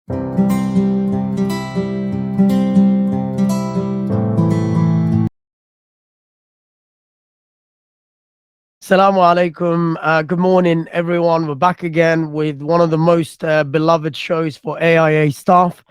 Assalamu alaikum. Good morning, everyone. We're back again with one of the most beloved shows for AIA staff.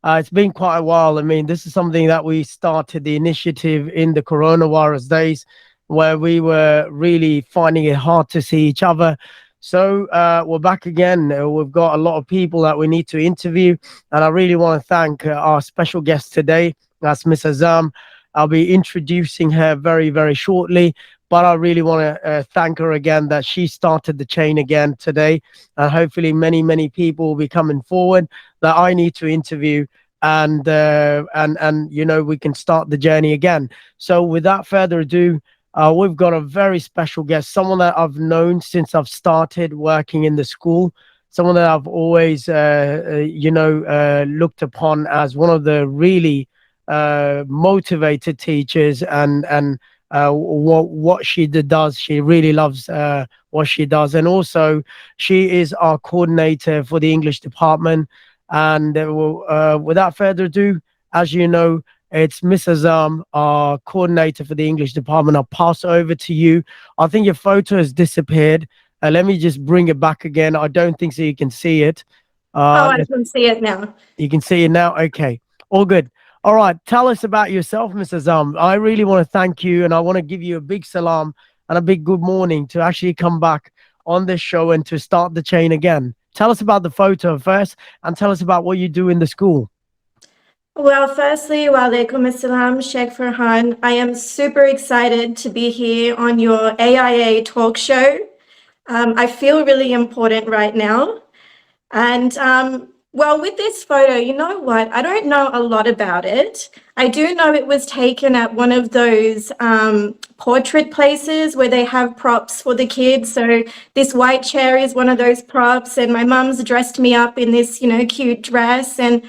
It's been quite a while. I mean, this is something that we started the initiative in the coronavirus days where we were really finding it hard to see each other. So we're back again. We've got a lot of people that we need to interview. And I really want to thank our special guest today. That's Miss Azam. I'll be introducing her very, very shortly. But I really want to thank her again that she started the chain again today. And hopefully many, many people will be coming forward that I need to interview and you know, we can start the journey again. So without further ado, we've got a very special guest, someone that I've known since I've started working in the school, someone that I've always looked upon as one of the really motivated teachers and what she does. She really loves what she does, and also she is our coordinator for the English department. And without further ado, as you know, it's Miss Azam, our coordinator for the English department. I'll pass over to you. I think your photo has disappeared. Let me just bring it back again. I don't think so. You can see it. Oh, I can see it now. You can see it now. Okay, all good. All right, tell us about yourself, Mr. Azam. I really want to thank you, and I want to give you a big salam and a big good morning to actually come back on this show and to start the chain again. Tell us about the photo first, and tell us about what you do in the school. Well, firstly, wa alaikum assalam, Sheikh Farhan. I am super excited to be here on your AIA talk show. I feel really important right now. And well, with this photo, you know what? I don't know a lot about it. I do know it was taken at one of those portrait places where they have props for the kids. So this white chair is one of those props, and my mum's dressed me up in this, you know, cute dress. And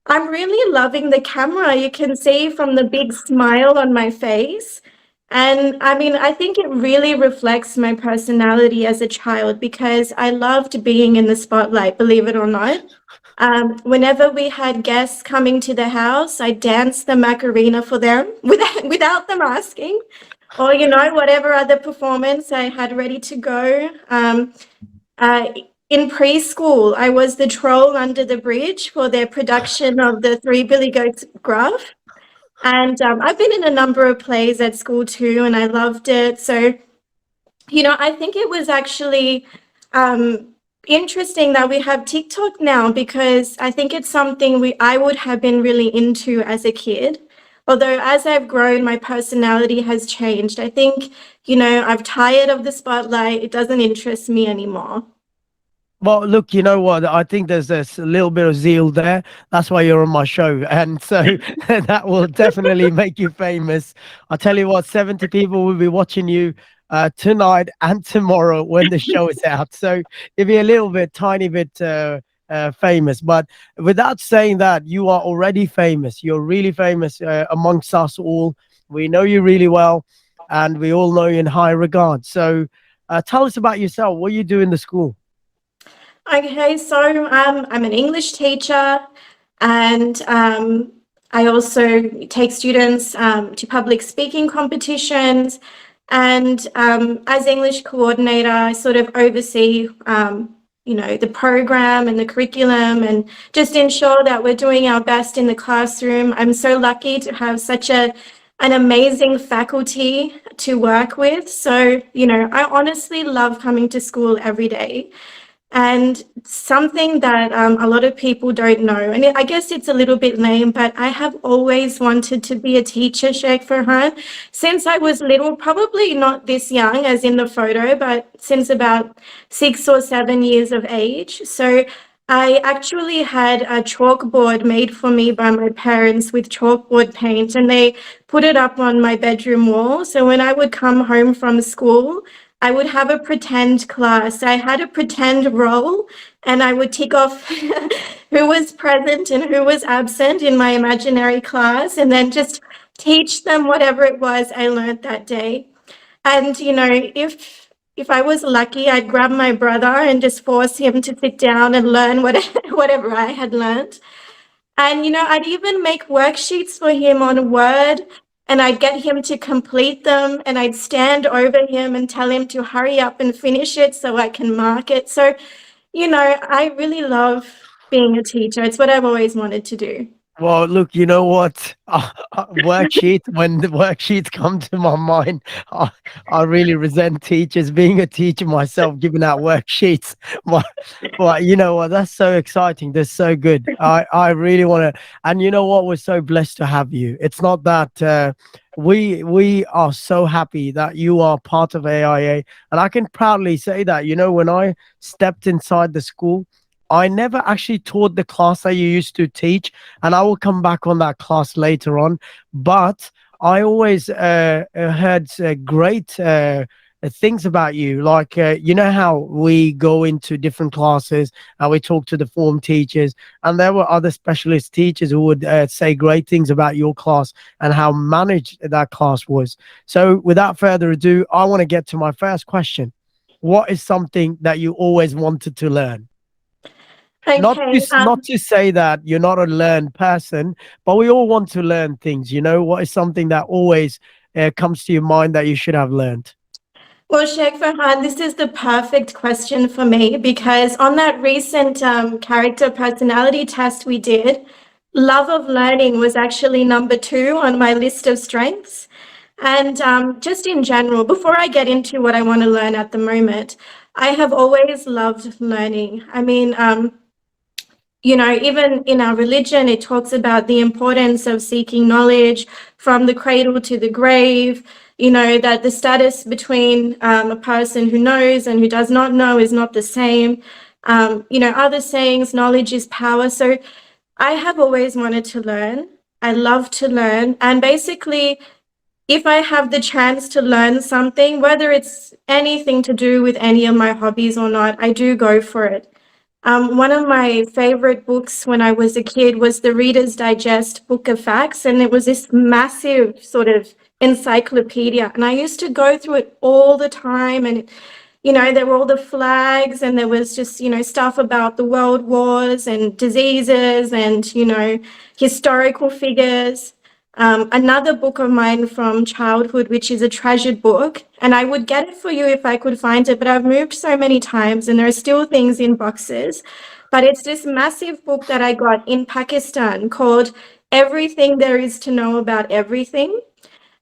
I'm really loving the camera. You can see from the big smile on my face. And I mean, I think it really reflects my personality as a child because I loved being in the spotlight, believe it or not. Whenever we had guests coming to the house, I danced the Macarena for them without them asking, or, you know, whatever other performance I had ready to go. Uh, in preschool, I was the troll under the bridge for their production of the Three Billy Goats graph. And I've been in a number of plays at school too, and I loved it. So, you know, I think it was actually interesting that we have TikTok now because I think it's something I would have been really into as a kid. Although as I've grown, my personality has changed. I think, you know, I'm tired of the spotlight. It doesn't interest me anymore. Well, look, you know what? I think there's this little bit of zeal there. That's why you're on my show. And so that will definitely make you famous. I'll tell you what, 70 people will be watching you tonight and tomorrow when the show is out. So you'll be a little bit, tiny bit famous. But without saying that, you are already famous. You're really famous amongst us all. We know you really well, and we all know you in high regard. So tell us about yourself. What you do in the school? Okay, so I'm an English teacher, and I also take students to public speaking competitions. And as English coordinator, I sort of oversee, you know, the program and the curriculum and just ensure that we're doing our best in the classroom. I'm so lucky to have such an amazing faculty to work with. So, you know, I honestly love coming to school every day. And something that a lot of people don't know, and I guess it's a little bit lame, but I have always wanted to be a teacher, Sheikh Farhan, since I was little, probably not this young as in the photo, but since about 6 or 7 years of age. So I actually had a chalkboard made for me by my parents with chalkboard paint, and they put it up on my bedroom wall. So when I would come home from school, I would have a pretend class. I had a pretend role, and I would tick off who was present and who was absent in my imaginary class, and then just teach them whatever it was I learned that day. And, you know, if if I was lucky, I'd grab my brother and just force him to sit down and learn whatever I had learned. And, I'd even make worksheets for him on Word, and I'd get him to complete them, and I'd stand over him and tell him to hurry up and finish it so I can mark it. So, I really love being a teacher. It's what I've always wanted to do. Well, look, you know what? Worksheets, when the worksheets come to my mind, I, I really resent teachers. Being a teacher myself, giving out worksheets. But, but you know what? That's so exciting. That's so good. I really want to. And you know what? We're so blessed to have you. It's not that we are so happy that you are part of AIA. And I can proudly say that, when I stepped inside the school, I never actually taught the class that you used to teach, and I will come back on that class later on. But I always heard great things about you. Like, you know how we go into different classes and we talk to the form teachers, and there were other specialist teachers who would say great things about your class and how managed that class was. So, without further ado, I want to get to my first question. What is something that you always wanted to learn? Not Okay. to not to say that you're not a learned person, but we all want to learn things. What is something that always comes to your mind that you should have learned? Well, Sheikh Farhan, this is the perfect question for me because on that recent character personality test we did, love of learning was actually number 2 on my list of strengths. And just in general, before I get into what I want to learn at the moment, I have always loved learning. I mean, even in our religion, it talks about the importance of seeking knowledge from the cradle to the grave, that the status between a person who knows and who does not know is not the same. Other sayings, knowledge is power. So I have always wanted to learn. I love to learn. And basically, if I have the chance to learn something, whether it's anything to do with any of my hobbies or not, I do go for it. One of my favorite books when I was a kid was the Reader's Digest Book of Facts, and it was this massive sort of encyclopedia. And I used to go through it all the time, and there were all the flags, and there was just stuff about the world wars and diseases, and historical figures. Another book of mine from childhood, which is a treasured book, and I would get it for you if I could find it, but I've moved so many times and there are still things in boxes. But it's this massive book that I got in Pakistan called Everything There Is to Know About Everything.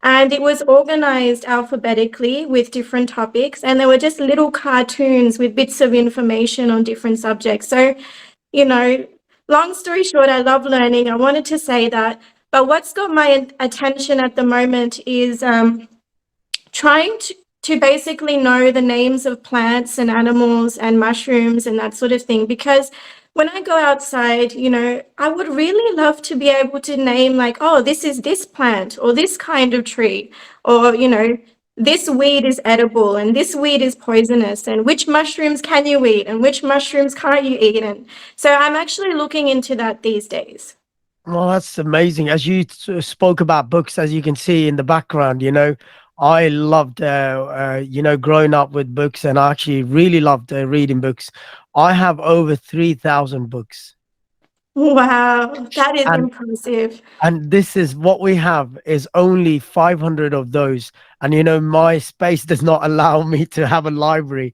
And it was organized alphabetically with different topics, and there were just little cartoons with bits of information on different subjects. So, you know, long story short, I love learning. I wanted to say that. But what's got my attention at the moment is trying to basically know the names of plants and animals and mushrooms and that sort of thing. Because when I go outside, I would really love to be able to name, like, oh, this is this plant or this kind of tree, or, this weed is edible and this weed is poisonous, and which mushrooms can you eat and which mushrooms can't you eat. And so I'm actually looking into that these days. Well, that's amazing. As you spoke about books, as you can see in the background, I loved, growing up with books, and I actually really loved reading books. I have over 3,000 books. Wow, that is And impressive. and this is what we have is only 500 of those. And my space does not allow me to have a library.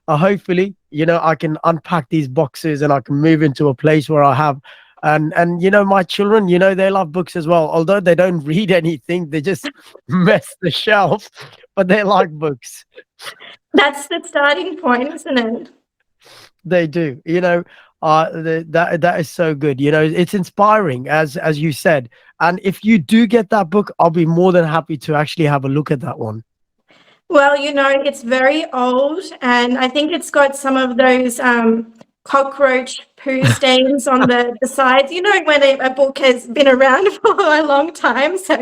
Hopefully, I can unpack these boxes and I can move into a place where I have, and my children, they love books as well. Although they don't read anything, they just mess the shelf, but they like books. That's the starting point, isn't it? They do. That is so good. It's inspiring, as you said. And if you do get that book, I'll be more than happy to actually have a look at that one. Well, it's very old, and I think it's got some of those cockroach poo stains on the sides. When a book has been around for a long time. So,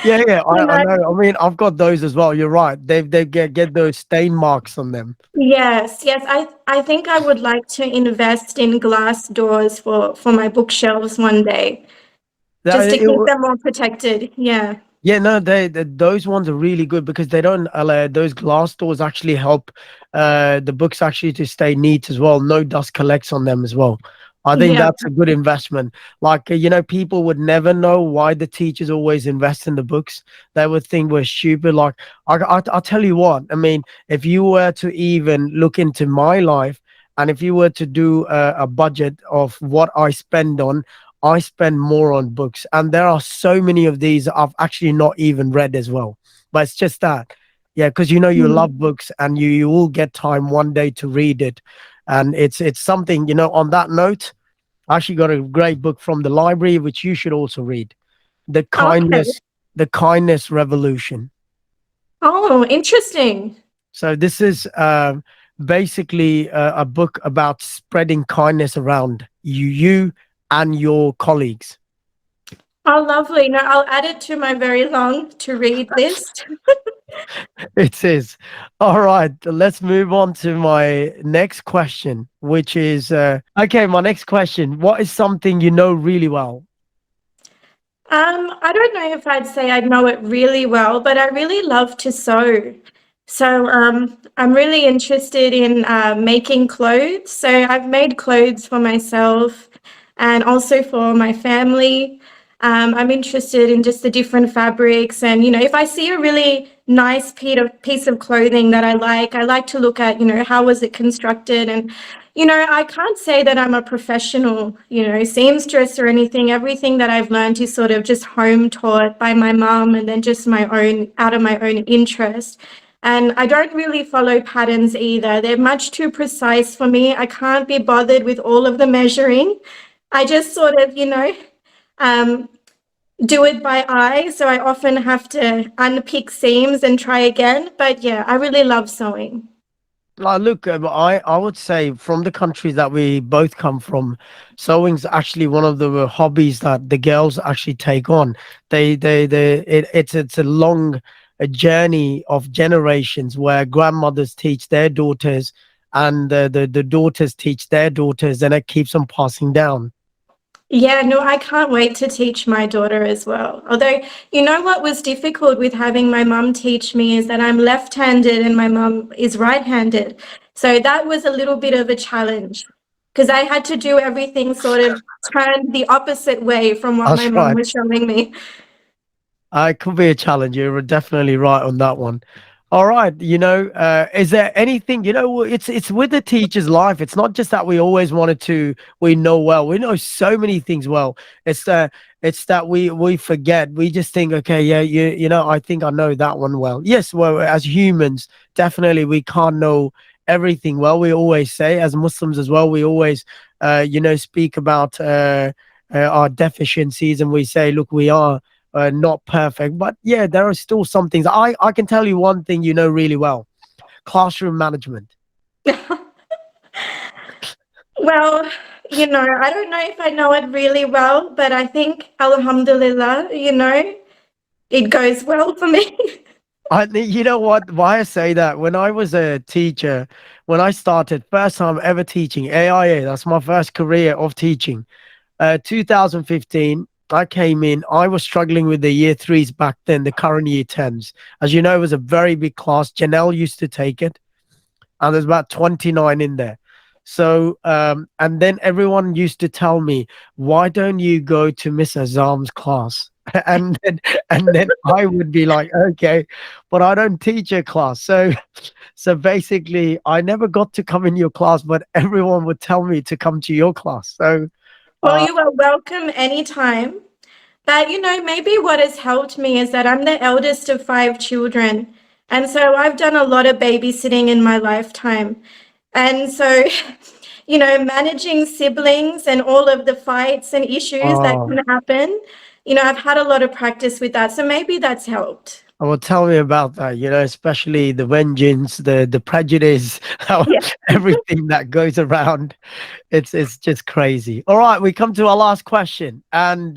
Yeah, yeah, you I know, know. I mean, I've got those as well. You're right. They get those stain marks on them. yes, yes. I think I would like to invest in glass doors for my bookshelves one day, just That to it, keep them more protected. Yeah. Yeah, no, those ones are really good because they don't allow those glass doors actually help the books actually to stay neat as well. No dust collects on them as well. I think Yeah. that's a good investment. Like, people would never know why the teachers always invest in the books. They would think we're stupid. Like, I'll tell you what, I mean, if you were to even look into my life and if you were to do a budget of what I spend on, I spend more on books, and there are so many of these I've actually not even read as well. But it's just that, yeah, because you Mm. love books, and you will get time one day to read it, and it's something. On that note, I actually got a great book from the library which you should also read. The Okay. kindness, the kindness revolution. Oh, interesting. So this is basically a book about spreading kindness around you and your colleagues. Oh, lovely. No, I'll add it to my very long to read list. It is. All right, let's move on to my next question, which is okay, my next question. What is something you know really well? I don't know if I'd say I know it really well, but I really love to sew. So I'm really interested in making clothes. So I've made clothes for myself and also for my family. I'm interested in just the different fabrics, and if I see a really nice piece of clothing that I like to look at, how was it constructed, and I can't say that I'm a professional, seamstress or anything. Everything that I've learned is sort of just home taught by my mum and then just my own, out of my own interest. And I don't really follow patterns either. They're much too precise for me. I can't be bothered with all of the measuring. I just sort of, um, do it by eye. So I often have to unpick seams and try again. But yeah, I really love sewing. Look, I would say from the countries that we both come from, sewing's actually one of the hobbies that the girls actually take on. It's a long journey of generations where grandmothers teach their daughters, and the daughters teach their daughters, and it keeps on passing down. Yeah, no, I can't wait to teach my daughter as well. Although, what was difficult with having my mum teach me is that I'm left-handed and my mum is right-handed. So that was a little bit of a challenge because I had to do everything sort of turned the opposite way from what my That's mum right. was showing me. It could be a challenge. You're definitely right on that one. All right, is there anything, it's with the teacher's life. It's not just that we always wanted to, we know well. We know so many things well. It's that we forget. We just think, okay, yeah, I think I know that one well. Yes, well, as humans, definitely we can't know everything well. We always say, as Muslims as well, we always speak about our deficiencies, and we say, look, we are not perfect, but yeah, there are still some things. I can tell you one thing you know really well: classroom management. Well, I don't know if I know it really well, but I think, Alhamdulillah, it goes well for me. You know what? Why I say that? When I was a teacher, when I started, first time ever teaching AIA, that's my first career of teaching. 2015, I came in. I was struggling with the year threes back then, the current year tens. As you know, it was a very big class. Janelle used to take it, and there's about 29 in there. So, and then everyone used to tell me, why don't you go to Miss Azam's class? And then I would be like, okay, but I don't teach a class. So basically I never got to come in your class, but everyone would tell me to come to your class. So Well, uh you are welcome anytime. But maybe what has helped me is that I'm the eldest of five children. And so I've done a lot of babysitting in my lifetime. And so, managing siblings and all of the fights and issues that oh can happen, I've had a lot of practice with that. So maybe that's helped. well, tell me about that, especially the vengeance, the prejudice, how Yeah. everything that goes around. It's just crazy. All right, we come to our last question. And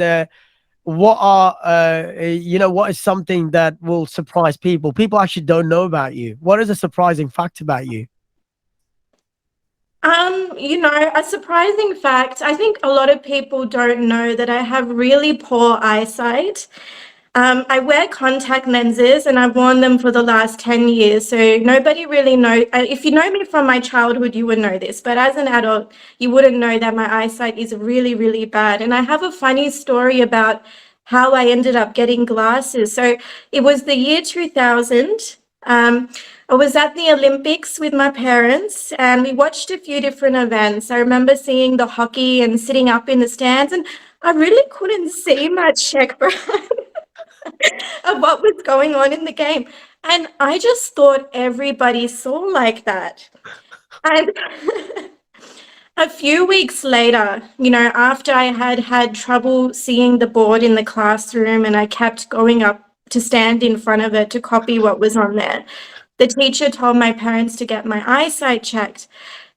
what is something that will surprise people? People actually don't know about you. What is a surprising fact about you? A surprising fact, I think a lot of people don't know that I have really poor eyesight. I wear contact lenses and I've worn them for the last 10 years. So nobody really knows. If you know me from my childhood, you would know this. But as an adult, you wouldn't know that my eyesight is really, really bad. And I have a funny story about how I ended up getting glasses. So it was the year 2000. I was at the Olympics with my parents and we watched a few different events. I remember seeing the hockey and sitting up in the stands, and I really couldn't see much, Czech of what was going on in the game. And I just thought everybody saw like that. And a few weeks later, after I had had trouble seeing the board in the classroom and I kept going up to stand in front of it to copy what was on there, the teacher told my parents to get my eyesight checked.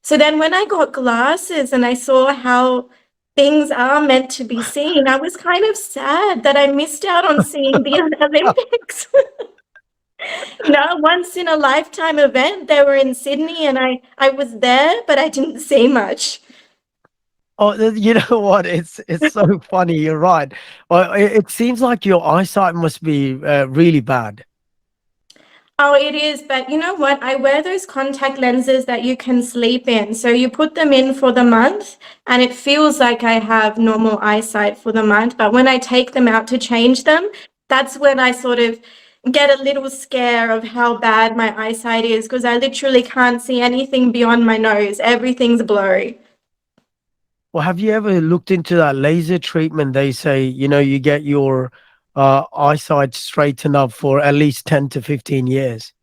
So then when I got glasses and I saw how things are meant to be seen, I was kind of sad that I missed out on seeing the Olympics. Once in a lifetime event. They were in Sydney and I was there, but I didn't see much. Oh, you know what? It's so funny. You're right. Well, it seems like your eyesight must be really bad. Oh, it is. But you know what? I wear those contact lenses that you can sleep in. So you put them in for the month and it feels like I have normal eyesight for the month. But when I take them out to change them, that's when I sort of get a little scare of how bad my eyesight is, because I literally can't see anything beyond my nose. Everything's blurry. Well, have you ever looked into that laser treatment? They say, you get your eyesight straightened up for at least 10 to 15 years.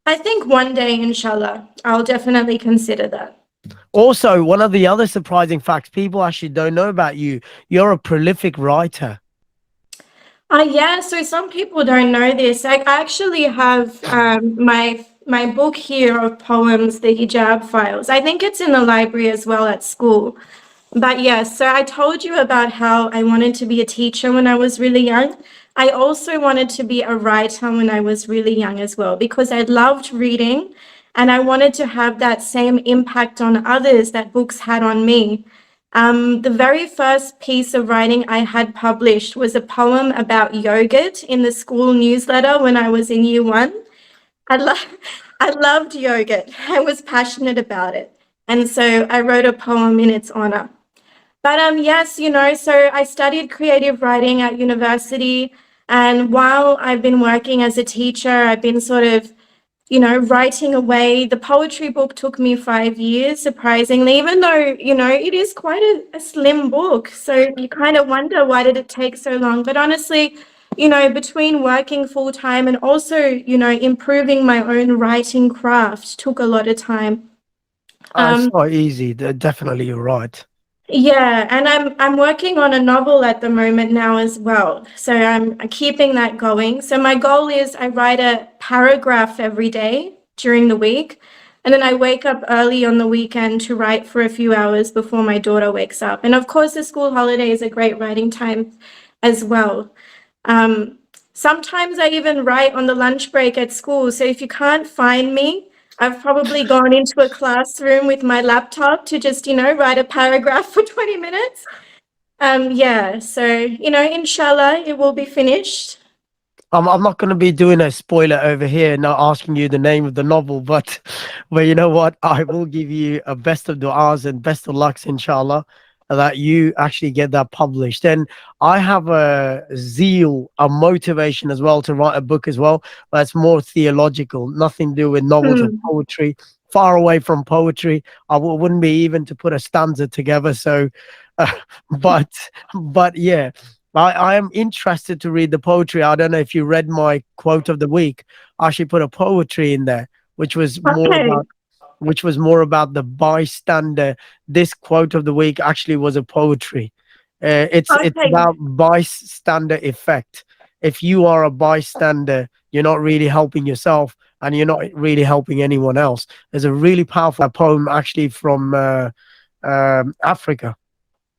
I think one day, inshallah, I'll definitely consider that. Also, one of the other surprising facts people actually don't know about you, you're a prolific writer. Yeah, so some people don't know this. I actually have my book here of poems, the Hijab Files. I think it's in the library as well at school. But yes, so I told you about how I wanted to be a teacher when I was really young. I also wanted to be a writer when I was really young as well, because I loved reading and I wanted to have that same impact on others that books had on me. The very first piece of writing I had published was a poem about yogurt in the school newsletter when I was in year one. I, lo- I loved yogurt. I was passionate about it. And so I wrote a poem in its honor. But yes, so I studied creative writing at university. And while I've been working as a teacher, I've been sort of writing away. The poetry book took me 5 years, surprisingly, even though, it is quite a slim book. So you kind of wonder, why did it take so long? But honestly, between working full time and also, improving my own writing craft took a lot of time. It's Um, not easy. Definitely, you're right. Yeah, and I'm working on a novel at the moment now as well. So I'm keeping that going. So my goal is I write a paragraph every day during the week, and then I wake up early on the weekend to write for a few hours before my daughter wakes up. And of course, the school holiday is a great writing time as well. Um, Sometimes I even write on the lunch break at school. So if you can't find me, I've probably gone into a classroom with my laptop to just, write a paragraph for 20 minutes. Yeah, so, inshallah, it will be finished. I'm not going to be doing a spoiler over here, not asking you the name of the novel, but you know what? I will give you a best of du'as and best of lucks, inshallah, that you actually get that published. And I have a zeal, a motivation as well to write a book as well, but it's more theological, nothing to do with novels or Hmm. poetry, far away from poetry. Wouldn't be even to put a stanza together. So, uh, but, but yeah. I am interested to read the poetry. I don't know if you read my quote of the week. I actually put a poetry in there, which was more Okay, about the bystander. This quote of the week actually was a poetry. It's okay. about bystander effect. If you are a bystander, you're not really helping yourself, and you're not really helping anyone else. There's a really powerful poem actually from Africa.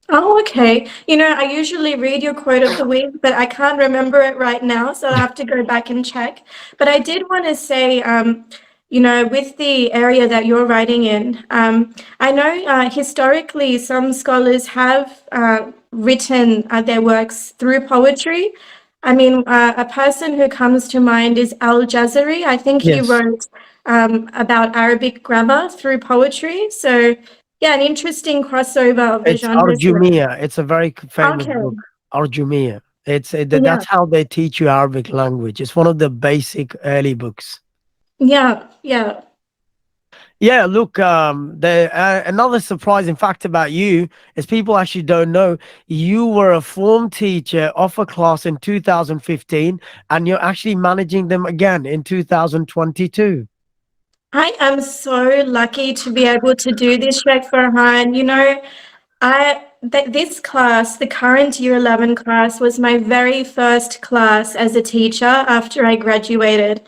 Oh, okay. I usually read your quote of the week, but I can't remember it right now, so I'll have to go back and check. But I did want to say, with the area that you're writing in, I know historically some scholars have written their works through poetry. I mean, a person who comes to mind is Al Jazari. I think he Yes, wrote about Arabic grammar through poetry. So, yeah, an interesting crossover of the it's genres there. Arjumia. It's a very famous Okay. book, Arjumia. Yeah. That's how they teach you Arabic language. It's one of the basic early books. Yeah. Yeah. Yeah, look, another surprising fact about you is people actually don't know you were a form teacher of a class in 2015 and you're actually managing them again in 2022. I am so lucky to be able to do this, Sheikh Farhan. This class, the current Year 11 class, was my very first class as a teacher after I graduated.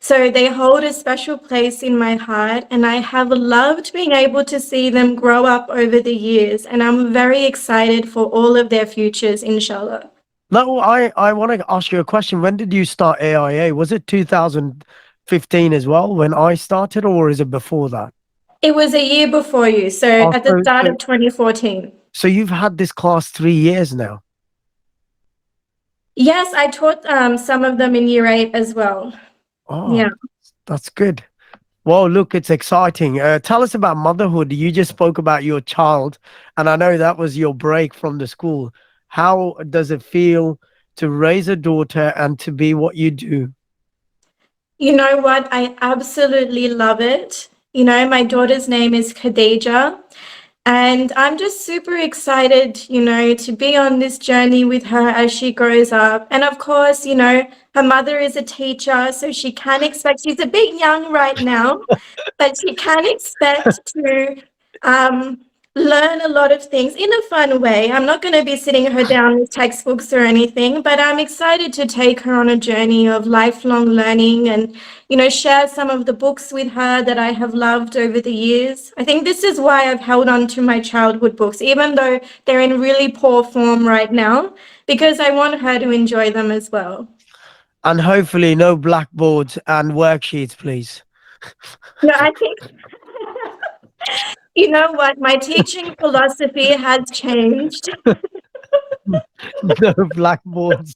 So they hold a special place in my heart, and I have loved being able to see them grow up over the years. And I'm very excited for all of their futures, inshallah. No, I want to ask you a question. When did you start AIA? Was it 2015 as well when I started, or is it before that? It was a year before you, so Oh, at the start of 2014. so you've had this class 3 years now. Yes, I taught some of them in year 8 as well. Oh, Yeah. that's good. Well, look, it's exciting. Tell us about motherhood. You just spoke about your child, and I know that was your break from the school. How does it feel to raise a daughter and to be what you do? You know what? I absolutely love it. My daughter's name is Khadija, and I'm just super excited, to be on this journey with her as she grows up. And of course, her mother is a teacher, so she can expect, she's a bit young right now, but she can expect to um, learn a lot of things in a fun way. I'm not going to be sitting her down with textbooks or anything, but I'm excited to take her on a journey of lifelong learning and, share some of the books with her that I have loved over the years. I think this is why I've held on to my childhood books, even though they're in really poor form right now, because I want her to enjoy them as well. And hopefully, no blackboards and worksheets, please. No, I think you know what? My teaching philosophy has changed. No blackboards.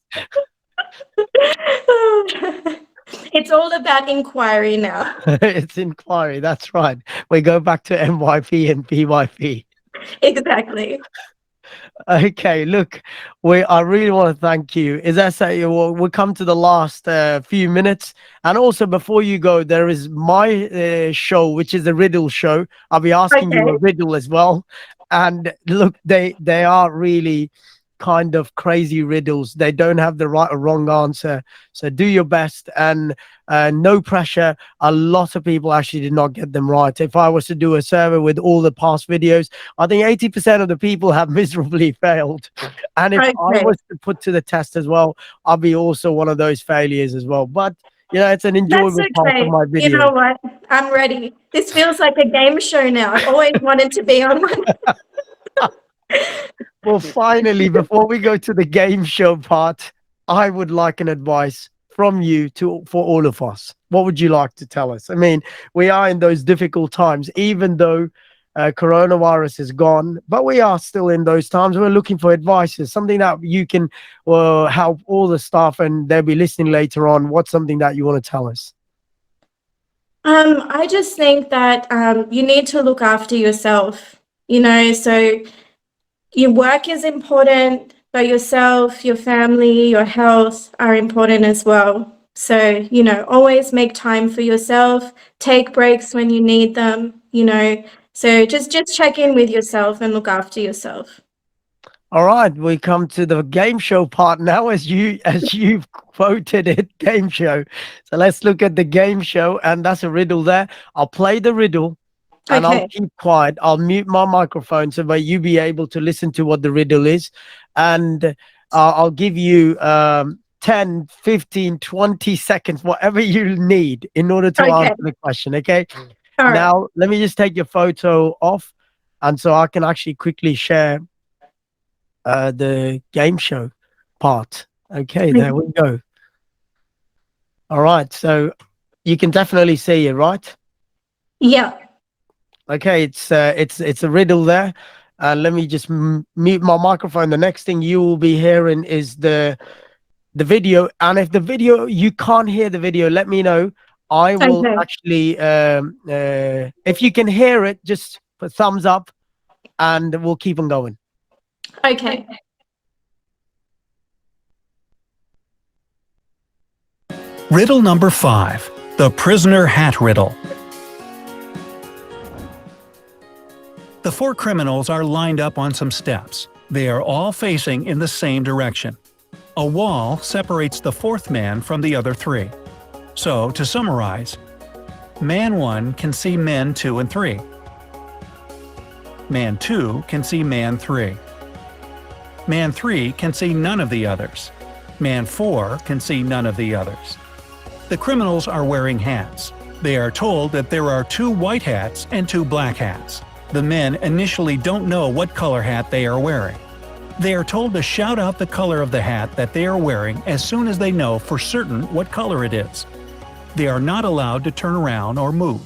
It's all about inquiry now. It's inquiry. That's right. We go back to MYP and PYP. Exactly. Okay, look, I really want to thank you. Is that say we'll come to the last few minutes, and also before you go, there is my show, which is a riddle show. I'll be asking you a Okay. riddle as well, and look, they are really kind of crazy riddles. They don't have the right or wrong answer, so do your best and no pressure. A lot of people actually did not get them right. If I was to do a survey with all the past videos, I think 80% of the people have miserably failed. And if I Okay. was to put to the test as well, I'll be also one of those failures as well. But it's an That's enjoyable part of okay. my You video. know what? I'm ready. This feels like a game show now. I've always wanted to be on one. Well, finally, before we go to the game show part, I would like an advice from you to for all of us. What would you like to tell us? I mean, we are in those difficult times, even though coronavirus is gone, but we are still in those times. We're looking for advices, something that you can help all the staff, and they'll be listening later on. What's something that you want to tell us? I just think that you need to look after yourself, so your work is important, but yourself, your family, your health are important as well. So, always make time for yourself, take breaks when you need them, So just check in with yourself and look after yourself. All right, we come to the game show part now, as you've quoted it, game show. So let's look at the game show, and that's a riddle there. I'll play the riddle, and I'll Okay. keep quiet. I'll mute my microphone so that you be able to listen to what the riddle is, and I'll give you 10, 15, 20 seconds, whatever you need, in order to Okay. answer the question. Okay. All right. Now, let me just take your photo off, and so I can actually quickly share the game show part. Okay, there we go. All right, so you can definitely see it, right? Yeah. Okay, it's a riddle there. Let me just mute my microphone. The next thing you will be hearing is the the video. And if the video, you can't hear the video, let me know. I will Okay. actually, if you can hear it, just put thumbs up and we'll keep on going. Okay. Riddle number 5. The prisoner hat riddle. The 4 criminals are lined up on some steps. They are all facing in the same direction. A wall separates the 4th man from the other 3. So, to summarize, Man 1 can see Men 2 and 3. Man 2 can see Man 3. Man 3 can see none of the others. Man 4 can see none of the others. The criminals are wearing hats. They are told that there are 2 white hats and 2 black hats. The men initially don't know what color hat they are wearing. They are told to shout out the color of the hat that they are wearing as soon as they know for certain what color it is. They are not allowed to turn around or move.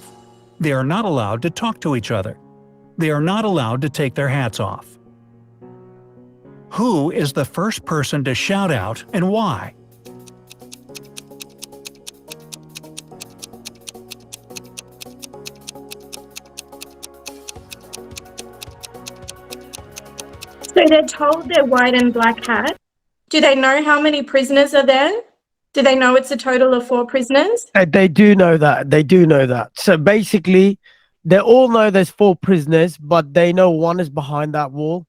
They are not allowed to talk to each other. They are not allowed to take their hats off. Who is the first person to shout out and why? So they're told they're white and black hat. Do they know how many prisoners are there? Do they know it's a total of 4 prisoners? They do know that. They do know that. So basically, they all know there's 4 prisoners, but they know one is behind that wall.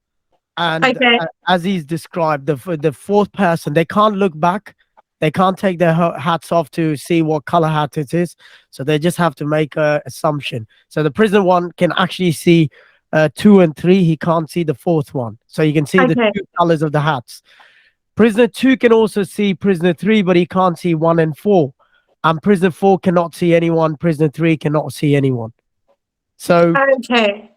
And Okay. as he's described, the 4th person, they can't look back. They can't take their hats off to see what color hat it is. So they just have to make an assumption. So the prisoner 1 can actually see 2 and 3. He can't see the 4th one. So you can see the Okay. 2 colors of the hats. Prisoner 2 can also see prisoner 3, but he can't see 1 and 4. And prisoner 4 cannot see anyone. Prisoner 3 cannot see anyone. So, Okay.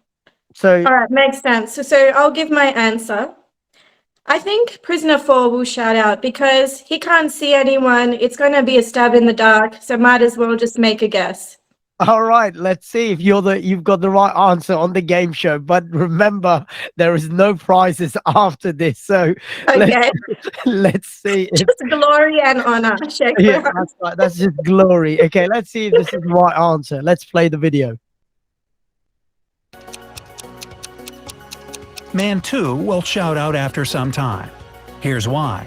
so All right, makes sense. So I'll give my answer. I think prisoner 4 will shout out because he can't see anyone. It's going to be a stab in the dark, so might as well just make a guess. all right, let's see if you've got the right answer on the game show. But remember, there is no prizes after this. So Okay. let's see if Just glory and honor. Sheikh yeah, Farhan. that's right. That's just glory. Okay, let's see if this is the right answer. Let's play the video. Man 2 will shout out after some time. Here's why.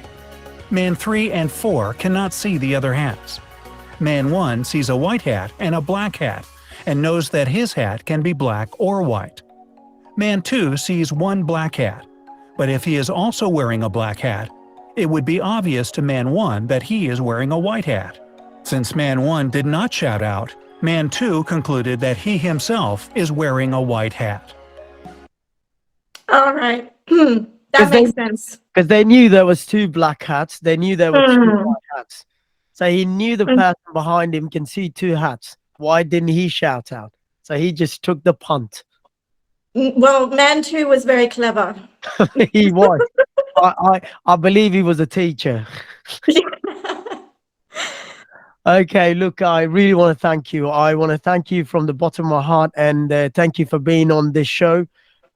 Man 3 and 4 cannot see the other hats. Man 1 sees a white hat and a black hat and knows that his hat can be black or white. Man 2 sees one black hat, but if he is also wearing a black hat, it would be obvious to Man 1 that he is wearing a white hat. Since Man 1 did not shout out, Man 2 concluded that he himself is wearing a white hat. All right. Because That makes sense. Because they knew there was 2 black hats. They knew there were 2 Hmm. white hats. So he knew the Mm. person behind him can see 2 hats. Why didn't he shout out? So he just took the punt. Well, man 2 was very clever. He was. I believe he was a teacher. Okay, look, I really want to thank you. I want to thank you from the bottom of my heart, and thank you for being on this show.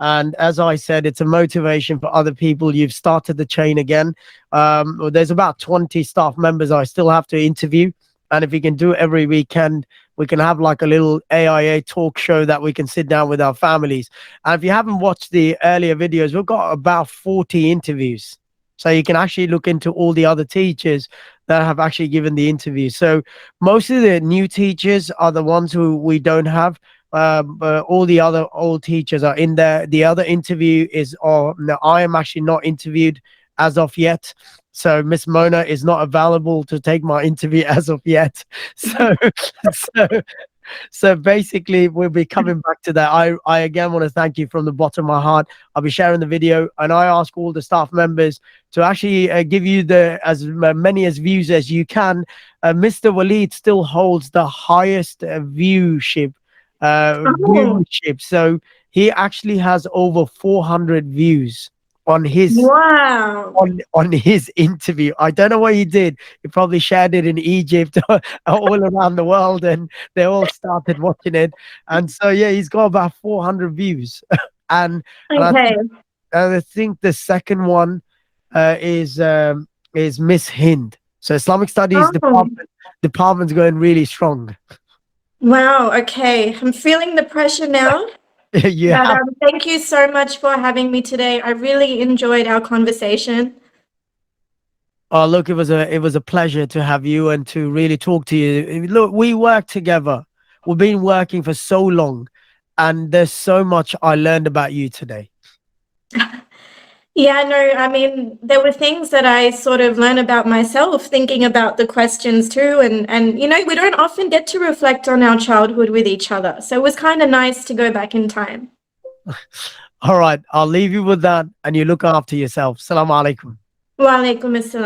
And as I said, it's a motivation for other people. You've started the chain again. There's about 20 staff members I still have to interview. And if we can do it every weekend, we can have like a little AIA talk show that we can sit down with our families. And if you haven't watched the earlier videos, we've got about 40 interviews. So you can actually look into all the other teachers that have actually given the interview. So most of the new teachers are the ones who we don't have. But all the other old teachers are in there. The other interview is, no, I am actually not interviewed as of yet. So Miss Mona is not available to take my interview as of yet. So, so, so basically, we'll be coming back to that. I again want to thank you from the bottom of my heart. I'll be sharing the video, and I ask all the staff members to actually give you as many as views as you can. Mr. Waleed still holds the highest viewership. Viewership. So he actually has over 400 views on his Wow. on his interview. I don't know what he did. He probably shared it in Egypt all around the world, and they all started watching it. And so yeah, he's got about 400 views. and Okay. I think the second one is is Miss Hind. So Islamic Studies Oh, department's going really strong. wow. Okay. I'm feeling the pressure now. You But have. thank you so much for having me today. I really enjoyed our conversation. Oh, look, it was a pleasure to have you and to really talk to you. Look, we work together. We've been working for so long, and there's so much I learned about you today. Yeah, no, I mean, there were things that I sort of learned about myself thinking about the questions too. And you know, we don't often get to reflect on our childhood with each other. So it was kind of nice to go back in time. All right, I'll leave you with that, and you look after yourself. Salaam alaikum. Wa alaikum assalam.